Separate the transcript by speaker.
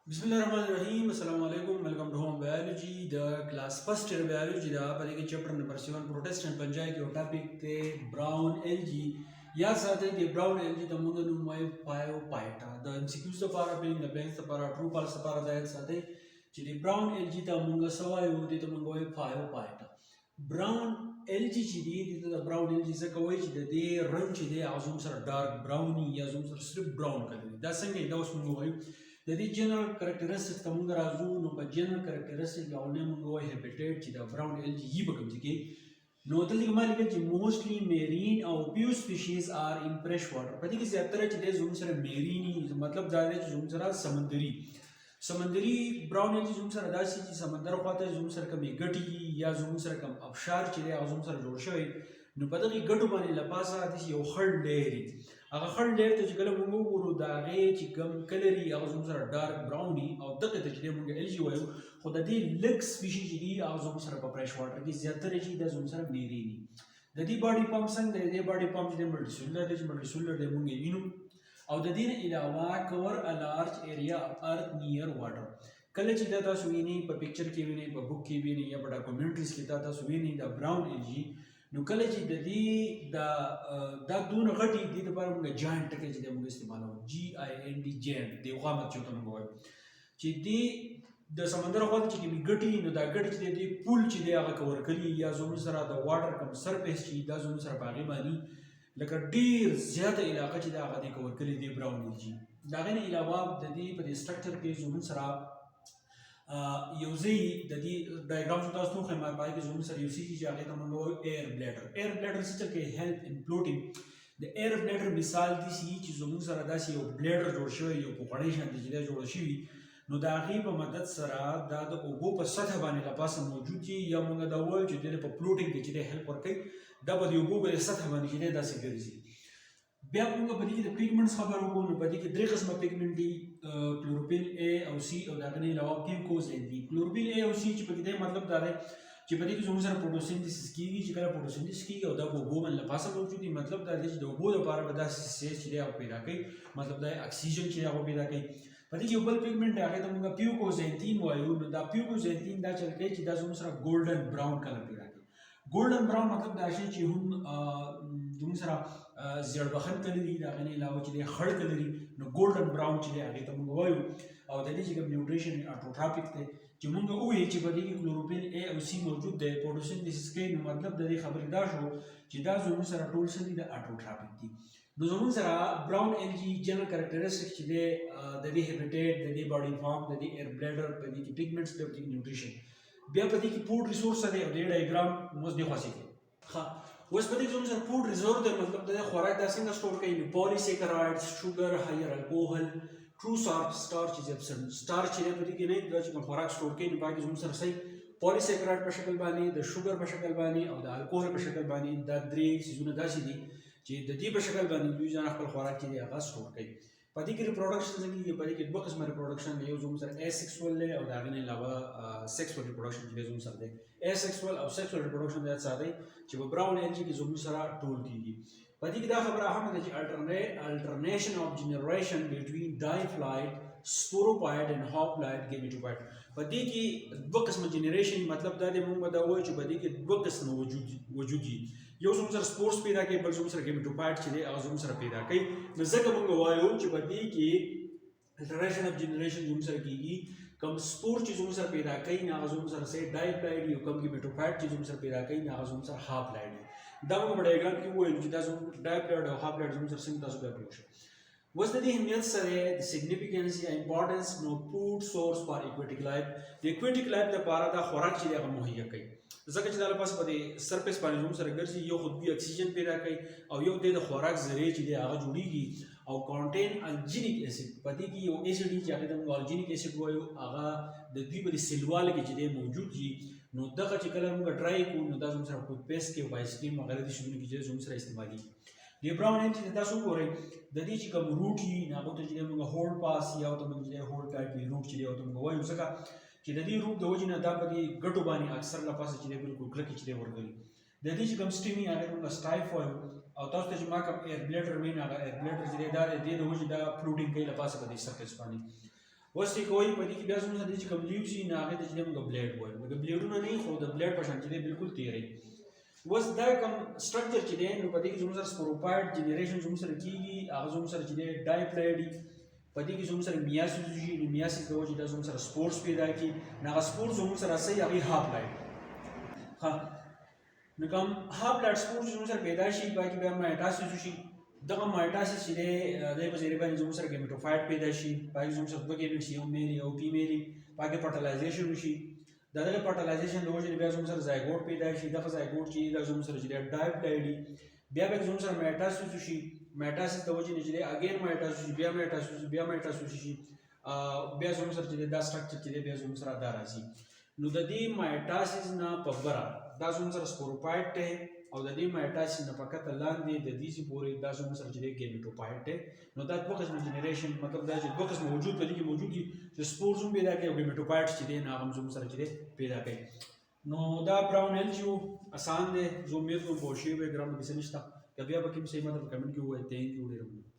Speaker 1: बिस्मिल्लाहिर्रहमानिर्रहीम अस्सलाम वालेकुम welcome to home biology the class first year biology दा पर के चैप्टर नंबर 7 प्रोटेस्टेंट पंजाई के टॉपिक ते ब्राउन एलगी या साथ है ब्राउन एलगी द मुंग नु माय पायो पाइटा द एमसीक्यूज द पारा फिलिंग द ब्लैंक्स द पारा ट्रू फॉल्स द पारा द साथ है ची ब्राउन एलगी द मुंग सवायो द मुंग वाय पायो पाइटा ब्राउन एलगी ची द ब्राउन एलगी से कोई ची द रंग ची द आजुम सर डार्क ब्राउनी या आजुम सर सिर्फ ब्राउन कलर द संगे द उस मुंग वाय the general characteristics ta munga razu no pa general characteristics ga one munga wa habitat chi da brown algae yi bakam ji ke no tali mali ke mostly marine or few species are in fresh water pati ki zyadtar chi de zoom sara marine matlab zyada chi zoom sara samandari brown algae zoom sara dasi chi samandar khwata zoom sara kam gati ya zoom sara kam abshar chi de zoom sara jod shoy no pata ki gatu bani la pasa this yo hard dairy هغه خړ ډېر ته چې کله موږ وګورو د هغې چې کوم کلري هغه زموږ سره ډارک براوني او دغه ته چې موږ الجی وایو خو د دې لږ سپیشي چې دي هغه زموږ سره په فرش واټر کې زیاتره چې دا زموږ سره میرینی د دې باډي پمپ څنګه د دې باډي پمپ چې ملټي سیلولر دی ملټي سیلولر دی موږ وینو او د دې نه علاوه کور ا لارج ایریا اف ارث نیر واټر کله چې دا تاسو ویني په پکچر کې ویني په بوک کې ویني یا په ډاکومنټریز کې تاسو ویني دا براون الجی نو کله چې د دې دا دون غټي د دې لپاره موږ جاینټ ټکی چې موږ استعمالو جی آی ان ډي جاینټ د غامت چې موږ وایو چې دې د سمندر خوا چې کې غټي نو دا غټي چې د پول چې دی هغه کور کړي یا زموږ سره د واټر کم سرفیس چې دا زموږ سره باغې باندې لکه ډیر زیاته علاقه چې دا هغه د کور کړي دی براون الجی دا غنه علاوه د دې په سټرکچر کې زموږ سره یو ځای د دې ډایګرام چې تاسو خو ما پای کې زموږ سره یو سی چې هغه ته موږ ایر بلیډر څه کې هیلپ ان فلوټینګ د ایر بلیډر مثال دي چې زموږ سره داسې یو بلیډر جوړ شوی یو پوکړی شانتي چې جوړ شوی نو د هغې په مدد سره دا د اوبو په سطح باندې له پاسه موجود دي یا موږ دا وایو چې د په فلوټینګ کې چې هیلپ ورکوي دا به د اوبو په سطح باندې چې داسې ګرځي بیا موږ په دې کې د پیګمنټس خبرو وکړو نو په دې کې درې قسمه پیګمنټ دي کلوروفیل ا او سی او دا غني علاوه کیمکوزین دي کلوروفیل ا او سی چې په دې مطلب دا دی چې په دې کې زموږ سره فوټوسنتھیسس کیږي چې کله فوټوسنتھیسس کیږي او دا اوبو باندې لپاسه موجود دي مطلب دا دی چې د اوبو لپاره به دا سیس چې هغه پیدا کوي مطلب دا اکسیجن چې هغه پیدا کوي په دې کې یو بل پیګمنټ هغه ته موږ پیوکوزینتین وایو نو دا پیوکوزینتین دا چل کوي چې دا زموږ سره ګولډن براون کلر پیدا کوي ګولډن براون مطلب دا شی چې هم زموږ سره زیړبخن کلري دا غني علاوه چې خړ کلري نو ګولډن براون چې هغه ته موږ وایو او د دې چې کوم نیوټریشن اټوټراپیک دی چې موږ وایو چې په دې کې کلوروفیل ا او سی موجود دی فوټوسنتھیسس کوي نو مطلب د دې خبرې دا شو چې دا زموږ سره ټول سره د اټوټراپیک دي نو زموږ سره براون الجی جنرال کریکټریسټک چې د دې هیبیټیټ د دې باډي فارم د دې ایر بلیډر په دې کې پیګمنټس د دې نیوټریشن بیا په دې کې فوډ ریسورس دی او د ډایګرام موږ دی خاصه کوي ها اوس په دې کې زموږ فوډ ریزورس دی مطلب د خوراک د څنګه سٹور کوي پولیسیکرایډز شوګر هایر الکوهل ټرو سٹارچ چې سٹارچ چې په دې کې نه د خوراک سٹور کوي نو باقي زموږ سره صحیح پولیسیکرایډ په شکل باندې د شوګر په شکل باندې او د الکوهل په شکل باندې دا درې سيزونه داسې دي چې د دې په شکل باندې دوی ځان خپل خوراک کې هغه سٹور کوي په دې کې ریپروډکشن څنګه په دې کې دوه قسمه ریپروډکشن دی یو زموږ سره اسیکسوال دی او دا غنه علاوه سیکسوال ریپروډکشن چې زموږ سره دی اسیکسوال او سیکسوال ریپروډکشن دا څه دی چې په براون الجی کې زموږ سره ټول کیږي په دې کې دا خبره هم ده چې الټرنیشن اف جنریشن بټوین ډایفلایټ سپوروپایډ اینڈ هاپلایټ گیمیټوپایډ په دې کې دوه قسمه جنریشن مطلب دا دی موږ دا وایو چې په دې کې دوه قسمه وجود دي یو زموږ سره سپورس پیدا کوي بل زموږ سره گیمیټوپایډ چې دی هغه زموږ سره پیدا کوي نو ځکه موږ وایو چې په دې کې الټرنیشن اف جنریشن زموږ سره کیږي کم سپور چې زموږ سره پیدا کوي نه هغه زموږ سره سي ډایپلایډ یو کم گیمیټوپایډ چې زموږ سره پیدا کوي نه هغه زموږ سره هاپلایډ دا موږ په ډایګرام کې وایو چې دا زموږ ډایپلایډ او هاپلایډ زموږ سره څنګه تاسو به پوښتنه وس د دې اهمیت سره د سیګنیفیکنس یا امپورټنس نو فود سورس فار ایکویټیک لایف د ایکویټیک لایف لپاره دا خوراک چې هغه مهیا کوي ځکه چې دا لپاره په دې سرفیس باندې زموږ سره ګرځي یو خود به اکسیجن پیدا کوي او یو د خوراک ذریعہ چې هغه جوړیږي او کانټین الجینیک اسید په دې کې یو اسید چې هغه د الجینیک اسید وایو هغه د دوی په سیلوال کې چې موجود دي نو دغه چې کله موږ ټرای کوو نو دا زموږ سره ټوت پیسټ کې او آیس کریم وغیرہ د شونه کې چې زموږ سره استعمالي دی براون الجی تاسو ګورئ د دې چې کوم روټ یې نه غوته چې موږ هولډ پاس یا ته موږ چې هولډ ټایپ روټ چې او ته موږ وایو ځکه چې د دې روټ د وجې نه دا په دې ګټو باندې اکثر لپاسه چې بالکل کلک چې ورغلي د دې چې کوم سټیمي هغه موږ سټایف وایو او تاسو ته چې ما کوم ایر بلیډر وین هغه ایر بلیډر چې دا د دې د وجې دا فلوټینګ کوي لپاسه په دې سرفیس باندې اوس یې کوي په دې کې بیا زموږ سره چې کوم لیوز وي نو هغې ته چې دی موږ بلیډ وایو لکه بلیډونه نه وي خو د بلیډ په شان چې دی بالکل تیری اوس دا کوم سټرکچر چې دی نو په دې کې زموږ سره سپوروپایډ جنریشن زموږ سره کېږي هغه زموږ سره چې دی ډای پلیډ وي په دې کې زموږ سره میاسیس وشي نو میاسیس په وجه دا زموږ سره سپورس پیدا کړي نو هغه سپورس زموږ سره صحیح هغې هاف پلاید نو کوم هاف پلاید سپورس زموږ سره پیدا شي په کې بیا مایټاسیس وشي دغه مایټاسیس چې دی دی په ذریعه باندې زموږ سره ګیمیټوفایټ پیدا شي په کې زموږ سره دوه ګیمیټس یو میل یو فیمیل په کې فرټیلایزیشن وشي د دغه فرټیلایزیشن د وجې بیا زموږ سره زایګوټ پیدا شي دغه زایګوټ چې دا زموږ سره چې دی ډای پلاید بیا به زموږ سره مایټاسیس وشي مایټاسیس د وجې نه چې دی اګین مایټاسیس بیا مایټاسیس بیا مایټاسیس شي بیا زموږ سره چې دی دا سټرکچر چې دی بیا زموږ سره دا راځي نو د دې مایټاسیس نه په بره دا زموږ سره سپوروپایډ دی او د دې مایټاسیس نه په کته لاندې د دې پورې دا زموږ سره چې دی ګیمیټوفایټ دی نو دا دوه قسمه جنریشن مطلب دا چې دوه قسمه وجود په دې کې موجود دي چې سپورز هم پیدا کوي او ګیمیټوفایټ چې دی نه هغه زموږ سره چې دی پیدا کوي نو دا براون الجی آسان دی زه امید کوم پوه شوي وئ ګرام کې څه نشته که بیا به کوم صحیح مطلب کمنټ کې ووایي تھینک یو ډېر